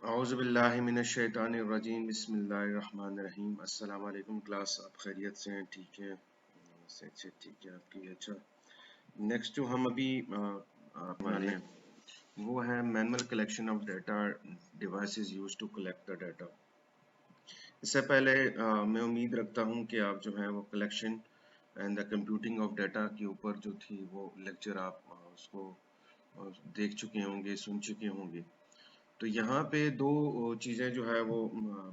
औज़ुबिल्लाहिमिनश्शैतानिर्रजीम बिस्मिल्लाहिर्रहमानिर्रहीम। अस्सलाम वालेकुम क्लास, आप खैरियत से हैं? ठीक है, से ठीक है आपकी। अच्छा, नेक्स्ट जो हम अभी वाले हैं वो है manual collection of data devices used to collect the data. इससे पहले मैं उम्मीद रखता हूँ कि आप जो है वो collection and the computing of data के ऊपर जो थी वो लेक्चर आप उसको देख चुके होंगे, सुन चुके होंगे। तो यहाँ पे दो चीज़ें जो है वो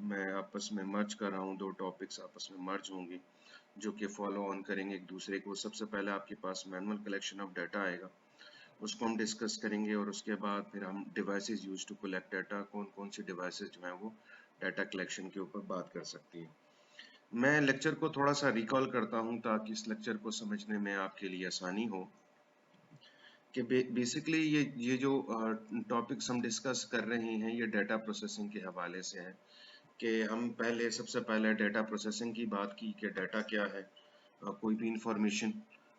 मैं आपस में मर्ज कर रहा हूँ, दो टॉपिक्स आपस में मर्ज होंगे जो कि फॉलो ऑन करेंगे एक दूसरे को। सबसे पहले आपके पास मैनुअल कलेक्शन ऑफ डाटा आएगा, उसको हम डिस्कस करेंगे और उसके बाद फिर हम devices use to collect data, कौन कौन सी डिवाइसेस जो है वो डाटा कलेक्शन के ऊपर बात कर सकती हैं। मैं लेक्चर को थोड़ा सा रिकॉल करता हूँ ताकि इस लेक्चर को समझने में आपके लिए आसानी हो कि बेसिकली ये जो टॉपिक्स हम डिस्कस कर रहे हैं ये डाटा प्रोसेसिंग के हवाले से है कि हम पहले सबसे पहले डाटा प्रोसेसिंग की बात की कि डाटा क्या है। कोई भी इंफॉर्मेशन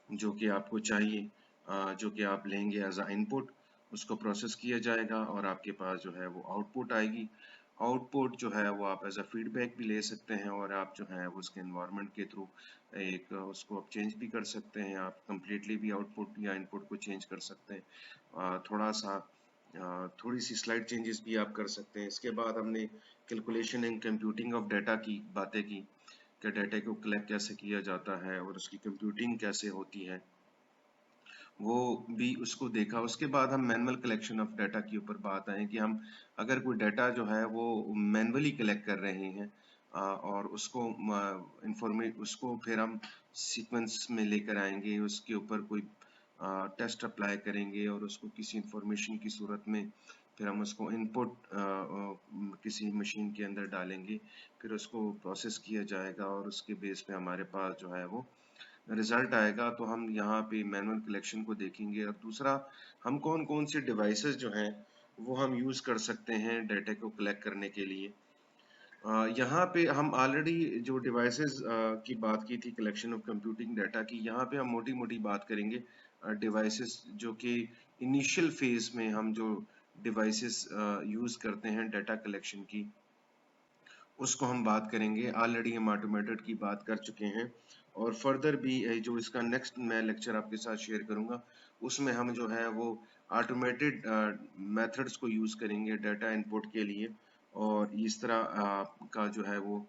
जो कि आपको चाहिए, जो कि आप लेंगे एज अ इनपुट, उसको प्रोसेस किया जाएगा और आपके पास जो है वो आउटपुट आएगी। आउटपुट जो है वो आप एज अ फीडबैक भी ले सकते हैं और आप जो है वो उसके एनवायरनमेंट के थ्रू एक उसको आप चेंज भी कर सकते हैं। आप कंप्लीटली भी आउटपुट या इनपुट को चेंज कर सकते हैं। थोड़ा सा थोड़ी सी स्लाइड चेंजेस भी आप कर सकते हैं। इसके बाद हमने calculation and computing of data की बातें की कि डाटा को कलेक्ट कैसे किया जाता है और उसकी कंप्यूटिंग कैसे होती है, वो भी उसको देखा। उसके बाद हम मैनुअल कलेक्शन ऑफ डाटा के ऊपर बात आए कि हम अगर कोई डाटा जो है वो मैनुअली कलेक्ट कर रहे हैं और उसको उसको फिर हम सीक्वेंस में लेकर आएंगे, उसके ऊपर कोई टेस्ट अप्लाई करेंगे और उसको किसी इंफॉर्मेशन की सूरत में फिर हम उसको इनपुट किसी मशीन के अंदर डालेंगे, फिर उसको प्रोसेस किया जाएगा और उसके बेस पे हमारे पास जो है वो रिजल्ट आएगा। तो हम यहाँ पे मैनुअल कलेक्शन को देखेंगे और दूसरा हम कौन कौन से डिवाइसेस जो हैं वो हम यूज़ कर सकते हैं डाटा को कलेक्ट करने के लिए। यहाँ पे हम ऑलरेडी जो डिवाइसेस की बात की थी कलेक्शन ऑफ कंप्यूटिंग डाटा की, यहाँ पे हम मोटी मोटी बात करेंगे डिवाइसेस जो कि इनिशियल फेज में हम जो डिवाइसेस यूज़ करते हैं डाटा कलेक्शन की, उसको हम बात करेंगे। ऑलरेडी हम ऑटोमेटेड की बात कर चुके हैं और फर्दर भी जो इसका नेक्स्ट मैं लेक्चर आपके साथ शेयर करूंगा उसमें हम जो है वो ऑटोमेटेड मेथड्स को यूज़ करेंगे डाटा इनपुट के लिए और इस तरह का जो है वो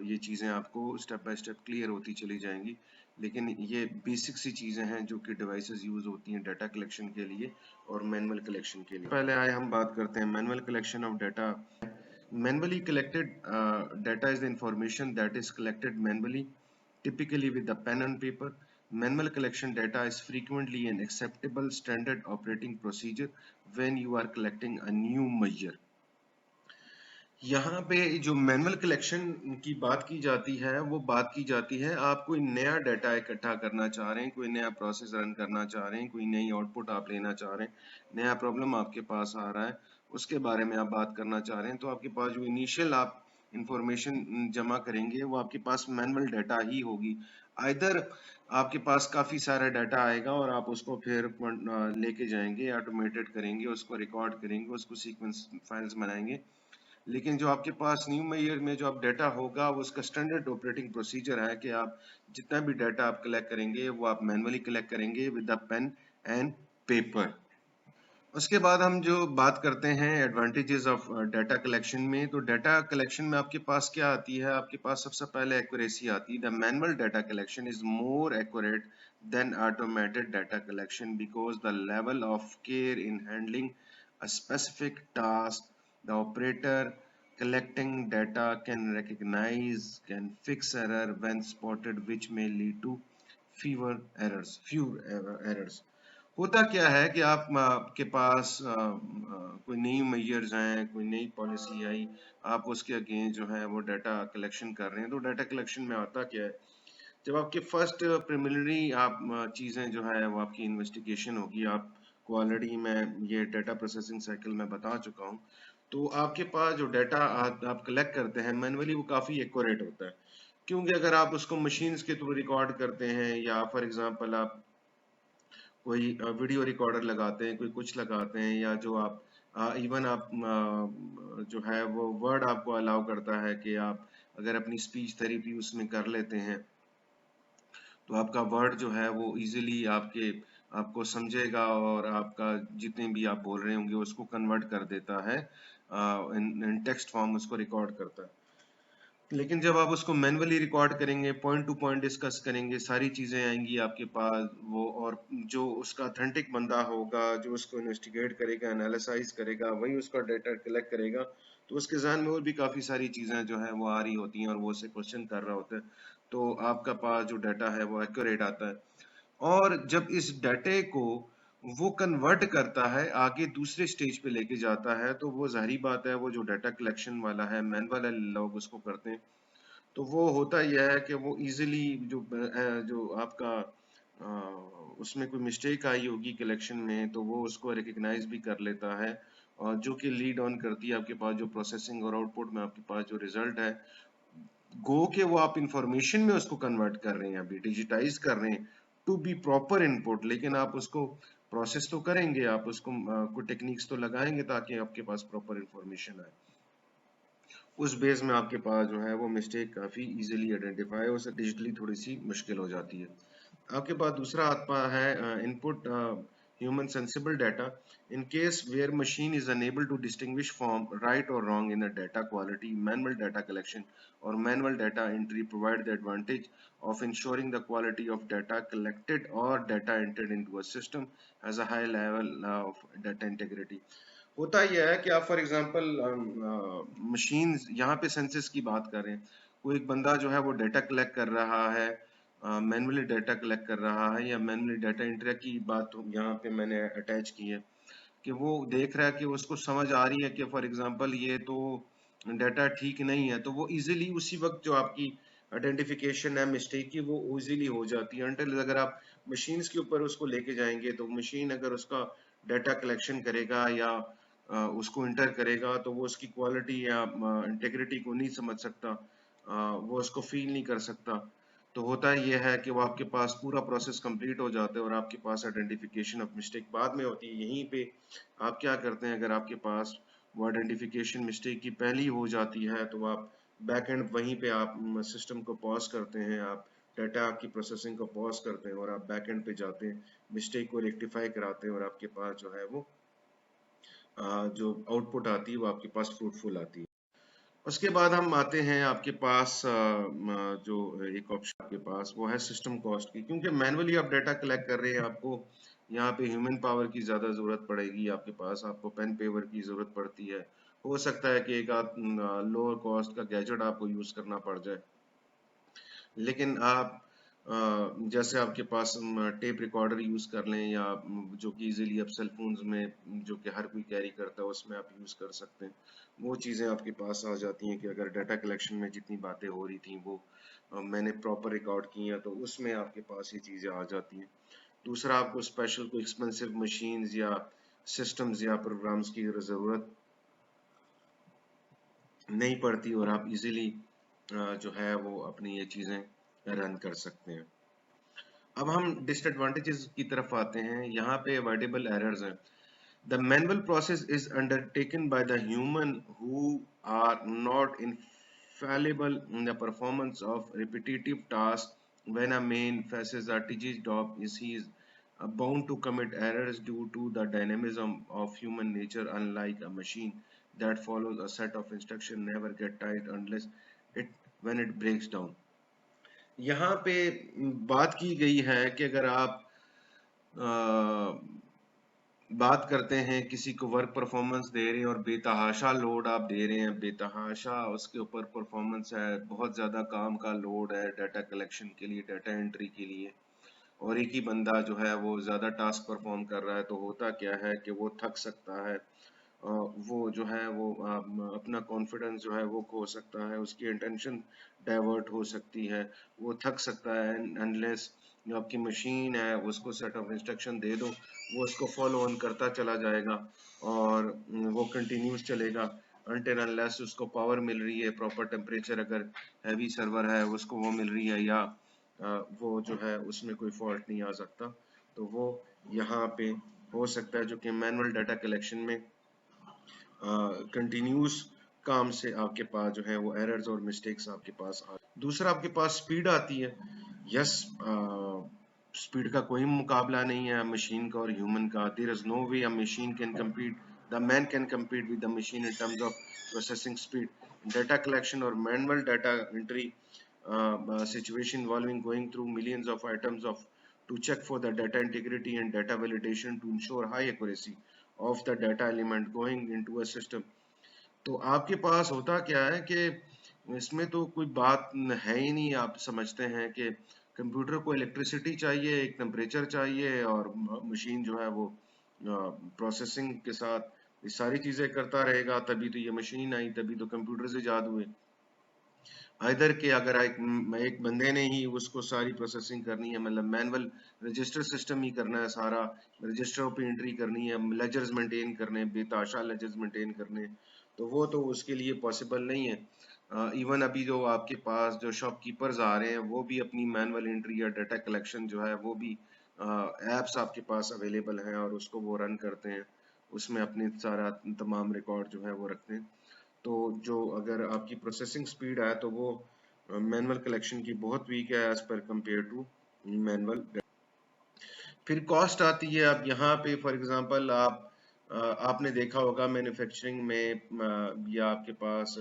ये चीज़ें आपको स्टेप बाय स्टेप क्लियर होती चली जाएंगी। लेकिन ये बेसिक सी चीज़ें हैं जो कि डिवाइसेस यूज़ होती हैं डाटा कलेक्शन के लिए और मैनुअल कलेक्शन के लिए। पहले आए हम बात करते हैं manual collection of data. Manually collected data is the information that is collected manually, typically with the pen and paper. Manual collection data is frequently an acceptable standard operating procedure when you are collecting a new measure. यहाँ पे जो manual collection की बात की जाती है वो बात की जाती है आप कोई नया डाटा इकट्ठा करना चाह रहे हैं, कोई नया प्रोसेस रन करना चाह रहे हैं, कोई नई आउटपुट आप लेना चाह रहे हैं, नया प्रॉब्लम आपके पास आ रहा है, उसके बारे में आप बात करना चाह रहे हैं। तो आपके पास जो इनिशियल आप इंफॉर्मेशन जमा करेंगे वो आपके पास मैनुअल डाटा ही होगी। आइदर आपके पास काफ़ी सारा डाटा आएगा और आप उसको फिर लेके जाएंगे, ऑटोमेटेड करेंगे, उसको रिकॉर्ड करेंगे, उसको सीक्वेंस फाइल्स बनाएंगे। लेकिन जो आपके पास न्यू मेयर में जो आप डाटा होगा वो उसका स्टैंडर्ड ऑपरेटिंग प्रोसीजर है कि आप जितना भी डाटा आप कलेक्ट करेंगे वो आप मैनुअली कलेक्ट करेंगे with the pen and paper. उसके बाद हम जो बात करते हैं एडवांटेजेस ऑफ डाटा कलेक्शन में, तो डाटा कलेक्शन में आपके पास क्या आती है, आपके पास सबसे पहले एक्यूरेसी आती है। The manual data collection is more accurate then automated data collection because the level of care in handling a specific task, the operator collecting data can recognize, can fix error when spotted, which may lead to fewer errors. होता क्या है कि आप आपके पास कोई नई measures हैं, कोई नई पॉलिसी आई, आप उसके अगेंस्ट जो है वो डाटा कलेक्शन कर रहे हैं। तो डाटा कलेक्शन में आता क्या है, जब आपके फर्स्ट प्रिलिमिनरी आप चीज़ें जो है वो आपकी इन्वेस्टिगेशन होगी। आपको ऑलरेडी मैं ये डाटा प्रोसेसिंग साइकिल में बता चुका हूँ। तो आपके पास जो डाटा आप कलेक्ट करते हैं मैनुअली वो काफ़ी एक्यूरेट होता है, क्योंकि अगर आप उसको मशीन्स के थ्रू रिकॉर्ड करते हैं या फॉर एग्जांपल आप कोई वीडियो रिकॉर्डर लगाते हैं, कोई कुछ लगाते हैं, या जो आप इवन आप जो है वो वर्ड आपको अलाउ करता है कि आप अगर अपनी स्पीच थेरेपी उसमें कर लेते हैं तो आपका वर्ड जो है वो इजीली आपको समझेगा और आपका जितने भी आप बोल रहे होंगे उसको कन्वर्ट कर देता है, इन टेक्स्ट फॉर्म उसको रिकॉर्ड करता है। लेकिन जब आप उसको मैन्युअली रिकॉर्ड करेंगे, पॉइंट टू पॉइंट डिस्कस करेंगे, सारी चीजें आएंगी आपके पास वो, और जो उसका ऑथेंटिक बंदा होगा जो उसको इन्वेस्टिगेट करेगा, एनालिसाइज करेगा, वही उसका डेटा कलेक्ट करेगा, तो उसके जहन में और भी काफी सारी चीजें जो है वो आ रही होती हैं और वो उसे क्वेश्चन कर रहा होता है, तो आपका पास जो डाटा है वो एक्यूरेट आता है। और जब इस डाटे को वो कन्वर्ट करता है, आगे दूसरे स्टेज पे लेके जाता है, तो वो जाहिर बात है वो जो डाटा कलेक्शन वाला है मैनुअल लोग उसको करते हैं, तो वो होता यह है कि वो इजीली जो आपका उसमें कोई मिस्टेक आई होगी कलेक्शन में तो वो उसको रिकग्नाइज भी कर लेता है, और जो कि लीड ऑन करती है आपके पास जो प्रोसेसिंग और आउटपुट में आपके पास जो रिजल्ट है, गो के वो आप इंफॉर्मेशन में उसको कन्वर्ट कर रहे हैं, अभी डिजिटाइज कर रहे हैं टू बी प्रॉपर इनपुट, लेकिन आप उसको प्रोसेस तो करेंगे, आप उसको कोई टेक्निक्स तो लगाएंगे ताकि आपके पास प्रॉपर इंफॉर्मेशन आए। उस बेस में आपके पास जो है वो मिस्टेक काफी इजीली आइडेंटिफाई हो सकती, डिजिटली थोड़ी सी मुश्किल हो जाती है। आपके पास दूसरा आता है input human sensible data in case where machine is unable to distinguish from right or wrong in a data quality, manual data collection or manual data entry provide the advantage of ensuring the quality of data collected or data entered into a system has a high level of data integrity। होता यह है कि आप for example machine, यहाँ पे census की बात कर रहे हैं, कोई एक बंदा जो है वो डाटा कलेक्ट कर रहा है, मैन्युअली डाटा कलेक्ट कर रहा है, या मैन्युअली डाटा एंट्री की बात यहाँ पे मैंने अटैच की है कि वो देख रहा है कि उसको समझ आ रही है कि फॉर एग्जांपल ये तो डाटा ठीक नहीं है, तो वो इजीली उसी वक्त जो आपकी आइडेंटिफिकेशन है मिस्टेक की वो इजीली हो जाती है। अनटिल अगर आप मशीन्स के ऊपर उसको लेके जाएंगे तो मशीन अगर उसका डाटा कलेक्शन करेगा या उसको इंटर करेगा तो वो उसकी क्वालिटी या इंटेग्रिटी को नहीं समझ सकता, वो उसको फील नहीं कर सकता। तो होता यह है कि वो आपके पास पूरा प्रोसेस कंप्लीट हो जाता है और आपके पास आइडेंटिफिकेशन ऑफ मिस्टेक बाद में होती है। यहीं पे आप क्या करते हैं, अगर आपके पास वो आइडेंटिफिकेशन मिस्टेक की पहली हो जाती है तो आप बैक एंड वहीं पे आप सिस्टम को पॉज करते हैं, आप डाटा की प्रोसेसिंग को पॉज करते हैं और आप बैक एंड पे जाते हैं, मिस्टेक को रेक्टिफाई कराते हैं और आपके पास जो है वो जो आउटपुट आती है वो आपके पास फ्रूटफुल आती है। उसके बाद हम आते हैं आपके पास जो एक ऑप्शन आपके पास वो है सिस्टम कॉस्ट की, क्योंकि मैनुअली आप डाटा कलेक्ट कर रहे हैं, आपको यहाँ पे ह्यूमन पावर की ज्यादा जरूरत पड़ेगी, आपके पास आपको पेन पेपर की जरूरत पड़ती है, हो सकता है कि एक लोअर कॉस्ट का गैजेट आपको यूज करना पड़ जाए। लेकिन आप जैसे आपके पास टेप रिकॉर्डर यूज कर लें, या जो कि इजीली आप सेल फोन्स में जो कि हर कोई कैरी करता है उसमें आप यूज कर सकते हैं, वो चीजें आपके पास आ जाती हैं कि अगर डाटा कलेक्शन में जितनी बातें हो रही थी वो मैंने प्रॉपर रिकॉर्ड की हैं तो उसमें आपके पास ये चीजें आ जाती हैं। दूसरा, आपको स्पेशल कोई एक्सपेंसिव मशीन्स या सिस्टम्स या प्रोग्राम्स की जरूरत नहीं पड़ती और आप इजीली जो है वो अपनी ये चीजें रन कर सकते हैं। अब हम डिसएडवांटेजेस की तरफ आते हैं, यहाँ पे अवॉइडेबल एरर्स हैं। The manual process is undertaken by the human who are not infallible in the performance of repetitive tasks when a man faces a tedious job is he is bound to commit errors due to the dynamism of human nature, unlike a machine that follows a set of instructions never get tired unless it when it breaks down। यहाँ पे बात की गई है कि अगर आप बात करते हैं किसी को वर्क परफॉर्मेंस दे रहे हैं और बेतहाशा लोड आप दे रहे हैं, बेतहाशा उसके ऊपर परफॉर्मेंस है, बहुत ज़्यादा काम का लोड है डाटा कलेक्शन के लिए, डाटा एंट्री के लिए, और एक ही बंदा जो है वो ज़्यादा टास्क परफॉर्म कर रहा है, तो होता क्या है कि वो थक सकता है, वो जो है वो अपना कॉन्फिडेंस जो है वो खो सकता है, उसकी इंटेंशन डाइवर्ट हो सकती है, वो थक सकता है, अनलेस जो आपकी मशीन है उसको सेट ऑफ इंस्ट्रक्शन दे दो, वो उसको फॉलो ऑन करता चला जाएगा और वो कंटिन्यूस चलेगा अनटिल अनलेस उसको पावर मिल रही है, प्रॉपर टेम्परेचर अगर हैवी सर्वर है उसको वो मिल रही है, या वो जो है उसमें कोई फॉल्ट नहीं आ सकता। तो वो यहाँ पे हो सकता है जो कि मैनुअल डाटा कलेक्शन में कंटिन्यूस काम से आपके पास जो है वो एरर्स और मिस्टेक्स आपके पास दूसरा आपके पास स्पीड आती है। यस, स्पीड का कोई मुकाबला नहीं है मशीन का और ह्यूमन का। There is no way a machine can compete, the man can compete with the machine in terms of processing speed, data collection or manual data entry, situation involving going through millions of items of to check for the data integrity and data validation to ensure high accuracy of the data element going into a system। तो आपके पास होता क्या है कि इसमें तो कोई बात है ही नहीं। आप समझते हैं कि कंप्यूटर को इलेक्ट्रिसिटी चाहिए, एक टेम्परेचर चाहिए और मशीन जो है वो प्रोसेसिंग के साथ ये सारी चीजें करता रहेगा। तभी तो ये मशीन आई, तभी तो कंप्यूटर से इजाद हुए। इधर के अगर एक बंदे ने ही उसको सारी प्रोसेसिंग करनी है, मतलब मैनुअल रजिस्टर सिस्टम ही करना है, सारा रजिस्टरों पे एंट्री करनी है, लेजर्स मेंटेन करने, बेताशा लेजर्स मेंटेन करने, तो वो तो उसके लिए पॉसिबल नहीं है। इवन अभी जो आपके पास जो शॉपकीपर्स आ रहे हैं वो भी अपनी मैनुअल एंट्री या डाटा कलेक्शन जो है वो भी एप्स आपके पास अवेलेबल हैं और उसको वो रन करते हैं, उसमें अपने सारा तमाम रिकॉर्ड जो है वो रखते हैं। तो जो अगर आपकी प्रोसेसिंग स्पीड है तो वो मैनुअल कलेक्शन की बहुत वीक है एज पर कंपेयर टू मैनुअल। फिर कॉस्ट आती है। अब यहाँ पे फॉर एग्जांपल आपने देखा होगा मैन्युफैक्चरिंग में या आपके पास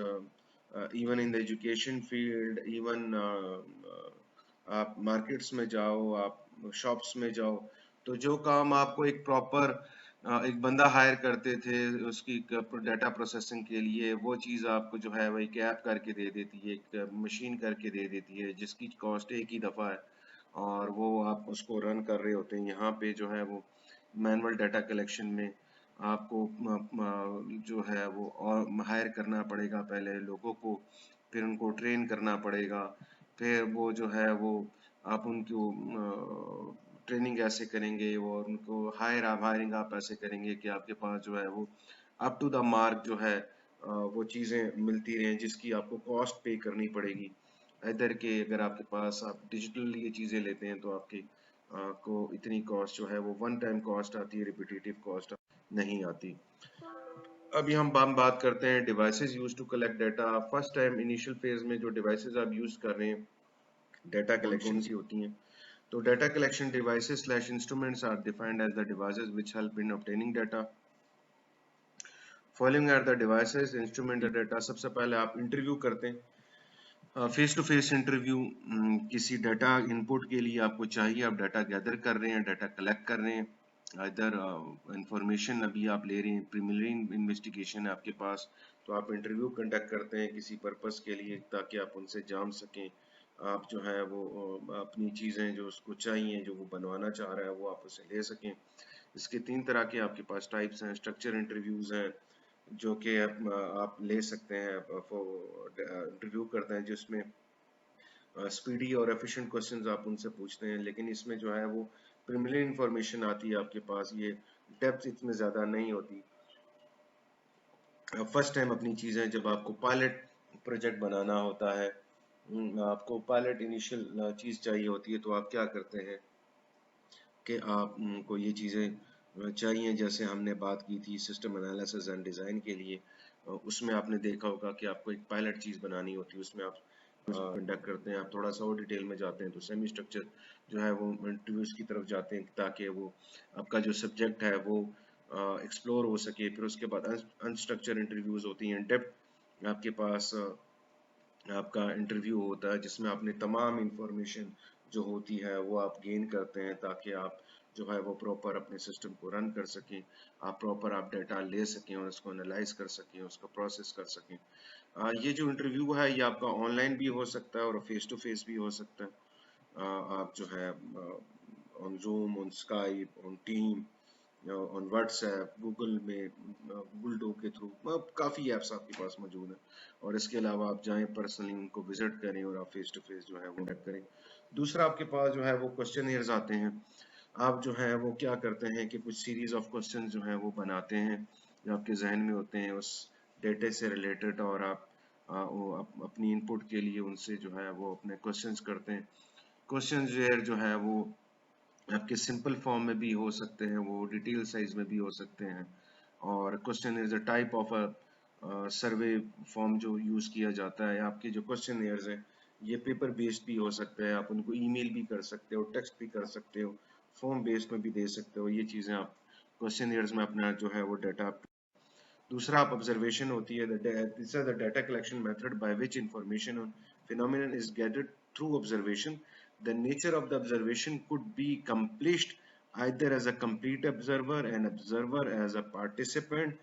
even in the education field, even आप मार्केट्स में जाओ, आप शॉप्स में जाओ, तो जो काम आपको एक प्रॉपर एक बंदा हायर करते थे उसकी डाटा प्रोसेसिंग के लिए, वो चीज़ आपको जो है वो एक ऐप करके दे देती है, एक मशीन करके दे देती है जिसकी कॉस्ट एक ही दफ़ा है और वो आप उसको रन कर रहे होते हैं। यहाँ पे जो है वो मैनुअल डाटा कलेक्शन में आपको जो है वो और हायर करना पड़ेगा पहले लोगों को, फिर उनको ट्रेन करना पड़ेगा, फिर वो जो है वो आप उनको ट्रेनिंग ऐसे करेंगे और उनको हायरिंग आप ऐसे करेंगे कि आपके पास जो है वो अप टू द मार्क जो है वो चीज़ें मिलती रहें जिसकी आपको कॉस्ट पे करनी पड़ेगी। इधर के अगर आपके पास आप डिजिटल ये चीज़ें लेते हैं तो आपकी को इतनी कॉस्ट जो है वो वन टाइम कॉस्ट आती है, रिपीटेटिव कॉस्ट नहीं आती। अभी हम बात करते हैं devices use to collect data. First time initial phase में जो डिवाइसेस आप यूज कर रहे हैं डाटा कलेक्शन की होती हैं। तो data collection devices slash instruments are defined as the devices which help in obtaining data. Following are the devices instrument data. सबसे पहले आप इंटरव्यू करते हैं, फेस टू फेस इंटरव्यू। किसी डाटा इनपुट के लिए आपको चाहिए, आप डाटा गैदर कर रहे हैं, डाटा कलेक्ट कर रहे हैं, इधर इंफॉर्मेशन अभी आप ले रहे हैं, प्रीलिमिनरी इन्वेस्टिगेशन है आपके पास, तो आप इंटरव्यू कंडक्ट करते हैं किसी पर्पस के लिए ताकि आप उनसे जान सकें, आप जो है वो अपनी चीज़ें जो उसको चाहिए जो वो बनवाना चाह रहा है वो आप उसे ले सकें। इसके तीन तरह के आपके पास टाइप्स हैं। स्ट्रक्चर इंटरव्यूज हैं जो कि आप ले सकते हैं, इंटरव्यू करते हैं जिसमें स्पीडी और एफिशिएंट क्वेश्चंस आप उनसे पूछते हैं, लेकिन इसमें जो है वो प्रिलिमिनरी इंफॉर्मेशन आती है आपके पास, ये डेप्थ इतनी ज़्यादा नहीं होती। फर्स्ट टाइम अपनी चीज़ें जब आपको पायलट प्रोजेक्ट बनाना होता है, आपको पायलट इनिशियल चीज़ चाहिए होती है, तो आप क्या करते हैं कि आपको ये चीज़ें चाहिए। जैसे हमने बात की थी सिस्टम एनालिसिस एंड डिज़ाइन के लिए, उसमें आपने देखा होगा कि आपको एक पायलट चीज़ बनानी होती है, उसमें आप कंडक्ट करते हैं, आप थोड़ा सा और डिटेल में जाते हैं तो सेमी स्ट्रक्चर जो है वो इंटरव्यूज की तरफ जाते हैं ताकि वो आपका जो सब्जेक्ट है वो एक्सप्लोर हो सके। फिर उसके बाद अनस्ट्रक्चर इंटरव्यूज होती हैं, डेप्थ आपके पास आपका इंटरव्यू होता है जिसमें आपने तमाम इंफॉर्मेशन जो होती है वो आप गेन करते हैं ताकि आप जो है वो प्रॉपर अपने सिस्टम को रन कर सकें, आप प्रॉपर आप डाटा ले सकें और उसको एनालाइज कर सकें, उसको प्रोसेस कर सकें। ये जो इंटरव्यू है ये आपका ऑनलाइन भी हो सकता है और फेस टू फेस भी हो सकता है। आप जो है on zoom, on Skype, on team, on WhatsApp, Google में, गूगल डो के थ्रू काफ़ी ऐप्स आपके पास मौजूद हैं। और इसके अलावा आप जाएं पर्सनली उनको विजिट करें और आप फेस टू फेस जो है वो कंडक्ट करें। दूसरा आपके पास जो है वो क्वेश्चन आते हैं। आप जो है वो क्या करते हैं कि कुछ सीरीज ऑफ क्वेश्चन जो है वो बनाते हैं जो आपके जहन में होते हैं उस डेटे से रिलेटेड, और आप अपनी इनपुट के लिए उनसे जो है वो अपने क्वेश्चंस करते हैं। क्वेश्चन जो है वो आपके सिंपल फॉर्म में भी हो सकते हैं, वो डिटेल साइज में भी हो सकते हैं, और question is a type of a survey form जो यूज किया जाता है। आपके जो क्वेश्चन है ये पेपर बेस्ड भी हो सकते हैं, आप उनको ईमेल भी कर सकते हो, टेक्स्ट भी कर सकते हो, फॉर्म बेस्ड में भी दे सकते हो। ये चीजें आप क्वेश्चन में अपना जो है वो डाटा। दूसरा आप ऑब्जर्वेशन होती है, this is the data collection method by which information on phenomenon is gathered through observation. The nature of the observation could be accomplished either as a complete observer, an observer as a participant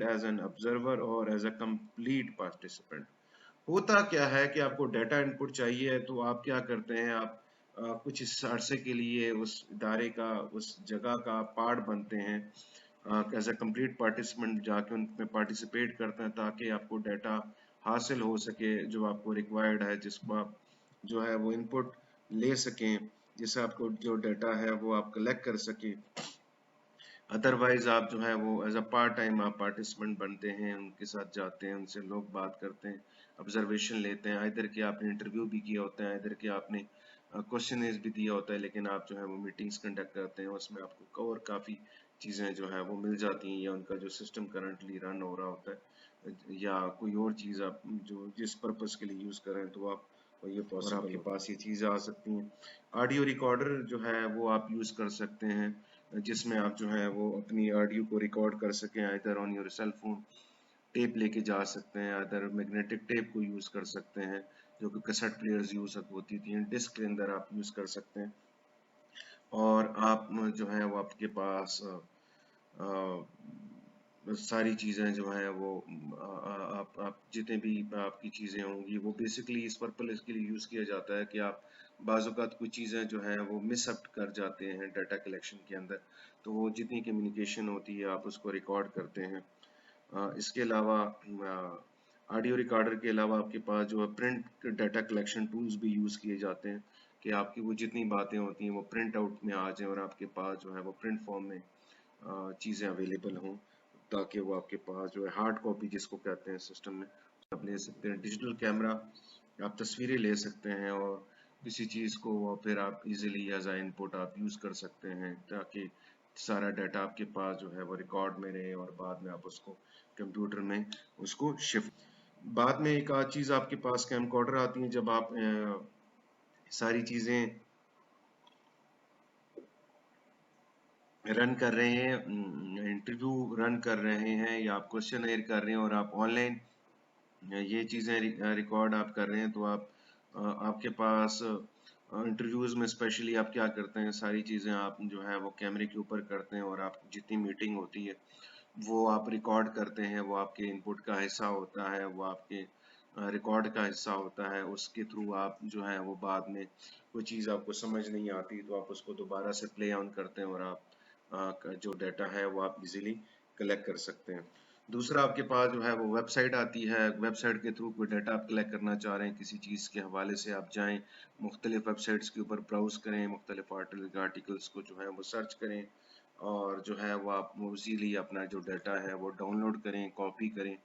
as an observer, or as a complete participant. होता क्या है कि आपको data input चाहिए, तो आप क्या करते हैं, आप कुछ इस अरसे के लिए उस इदारे का, उस जगह का पार्ट बनते हैं, एज अ कंप्लीट पार्टिसिपेंट जाके उनमें पार्टिसिपेट करते हैं, ताकि आपको डाटा हासिल हो सके जो आपको रिक्वायर्ड है, जिसको आप जो है वो इनपुट ले सकें, जिससे आपको जो डाटा है वो आप कलेक्ट कर सके। अदरवाइज आप जो है वो एज अ पार्ट टाइम आप पार्टिसिपेंट बनते हैं, उनके साथ जाते हैं, उनसे लोग बात करते हैं, ऑब्जर्वेशन लेते हैं, इधर के आपने इंटरव्यू भी किया होता है, इधर के आपने क्वेश्चन भी दिया होता है, लेकिन आप जो है वो मीटिंग्स कंडक्ट करते हैं, उसमें आपको और काफ़ी चीज़ें जो है वो मिल जाती हैं, या उनका जो सिस्टम करंटली रन हो रहा होता है, या कोई और चीज़ आप जो जिस पर्पज़ के लिए यूज़ करें, तो आप ये पॉसिबल, और आपके पास ये चीज़ें आ सकती हैं। ऑडियो रिकॉर्डर जो है वो आप यूज़ कर सकते हैं, जिसमें आप जो है वो अपनी ऑडियो को रिकॉर्ड कर सकें, इधर on your cell phone tape लेके जा सकते हैं, इधर मैग्नेटिक टेप को यूज़ कर सकते हैं, जो कि कैसेट प्लेयर्स यूज़ होती थी, डिस्क के अंदर आप यूज़ कर सकते हैं। और आप जो है वो आपके पास सारी चीज़ें जो हैं वो आप जितने भी आपकी चीज़ें होंगी वो बेसिकली इस पर्पल के लिए यूज़ किया जाता है कि आप बाज़ात कुछ चीज़ें जो हैं वो मिस आउट कर जाते हैं डाटा कलेक्शन के अंदर, तो वो जितनी कम्युनिकेशन होती है आप उसको रिकॉर्ड करते हैं। इसके अलावा ऑडियो रिकॉर्डर के अलावा आपके पास जो है प्रिंट डाटा कलेक्शन टूल्स भी यूज़ किए जाते हैं, कि आपकी वो जितनी बातें होती हैं वो प्रिंट आउट में आ जाए और आपके पास जो है वो प्रिंट फॉर्म में चीज़ें अवेलेबल हों, ताकि वो आपके पास जो है हार्ड कॉपी जिसको कहते हैं सिस्टम में आप ले सकते हैं। डिजिटल कैमरा आप तस्वीरें ले सकते हैं, और किसी चीज़ को फिर आप इजीली एज आ इनपुट आप यूज़ कर सकते हैं, ताकि सारा डाटा आपके पास जो है वो रिकॉर्ड में रहे, और बाद में आप उसको कंप्यूटर में उसको शिफ्ट। बाद में एक आध चीज़ आपके पास कैमकॉर्डर आती है, जब आप सारी चीज़ें रन कर रहे हैं, इंटरव्यू रन कर रहे हैं, या आप क्वेश्चन कर रहे हैं, और आप ऑनलाइन ये चीज़ें रिकॉर्ड आप कर रहे हैं, तो आप आपके पास इंटरव्यूज में स्पेशली आप क्या करते हैं, सारी चीज़ें आप जो है वो कैमरे के ऊपर करते हैं, और आप जितनी मीटिंग होती है वो आप रिकॉर्ड करते हैं, वो आपके इनपुट का हिस्सा होता है, वो आपके रिकॉर्ड का हिस्सा होता है। उसके थ्रू आप जो है वो बाद में कोई चीज़ आपको समझ नहीं आती, तो आप उसको दोबारा से प्ले ऑन करते हैं, और आप जो डाटा है वो आप इजीली कलेक्ट कर सकते हैं। दूसरा आपके पास जो है वो वेबसाइट आती है, वेबसाइट के थ्रू कोई डाटा आप कलेक्ट करना चाह रहे हैं किसी चीज़ के हवाले से, आप जाएं मुख्तलिफ वेबसाइट्स के ऊपर ब्राउज करें, मुख्तलिफ आर्टिकल्स को जो है वो सर्च करें, और जो है वो आप इजीली अपना जो डाटा है वो डाउनलोड करें, कॉपी करें,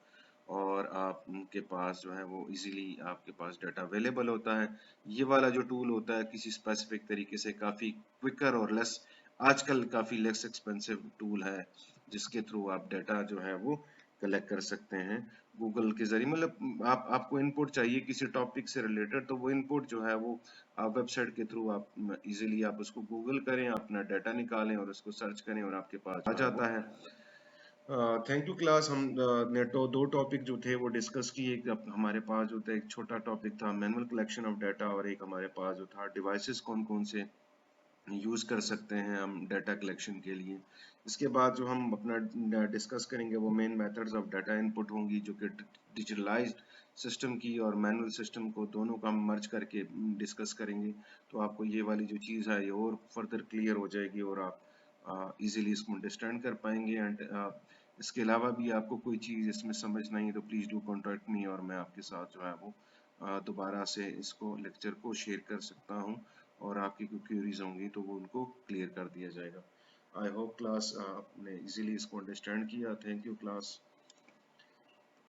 और आपके पास जो है वो इजीली आपके पास डाटा अवेलेबल होता है। ये वाला जो टूल होता है किसी स्पेसिफिक तरीके से काफ़ी क्विकर और लेस, आजकल काफ़ी लेस एक्सपेंसिव टूल है, जिसके थ्रू आप डाटा जो है वो कलेक्ट कर सकते हैं गूगल के जरिए। मतलब आपको इनपुट चाहिए किसी टॉपिक से रिलेटेड, तो वो इनपुट जो है वो आप वेबसाइट के थ्रू आप इजीली आप उसको गूगल करें, अपना डाटा निकालें और उसको सर्च करें, और आपके पास आ जाता है। Thank you class. हम ने तो दो टॉपिक जो थे वो डिस्कस किए। हमारे पास जो था एक छोटा टॉपिक था मैनुअल कलेक्शन ऑफ डाटा, और एक हमारे पास जो था डिवाइसेस कौन कौन से यूज कर सकते हैं हम डाटा कलेक्शन के लिए। इसके बाद जो हम अपना डिस्कस करेंगे वो main methods of data input होंगी, जो कि डिजिटलाइज्ड सिस्टम की और मैनुअल सिस्टम को दोनों का मर्ज करके डिस्कस करेंगे, तो आपको ये वाली जो चीज़ है ये और फर्दर क्लियर हो जाएगी, और आप इजीली इसको अंडरस्टैंड कर पाएंगे। एंड इसके अलावा भी आपको कोई चीज़ इसमें समझ नहीं है तो प्लीज़ डू कॉन्टैक्ट मी, और मैं आपके साथ जो है वो दोबारा से इसको लेक्चर को शेयर कर सकता हूँ, और आपकी कोई क्वेरीज होंगी तो वो उनको क्लियर कर दिया जाएगा। आई होप क्लास आपने इजीली इसको अंडरस्टैंड किया। Thank you class.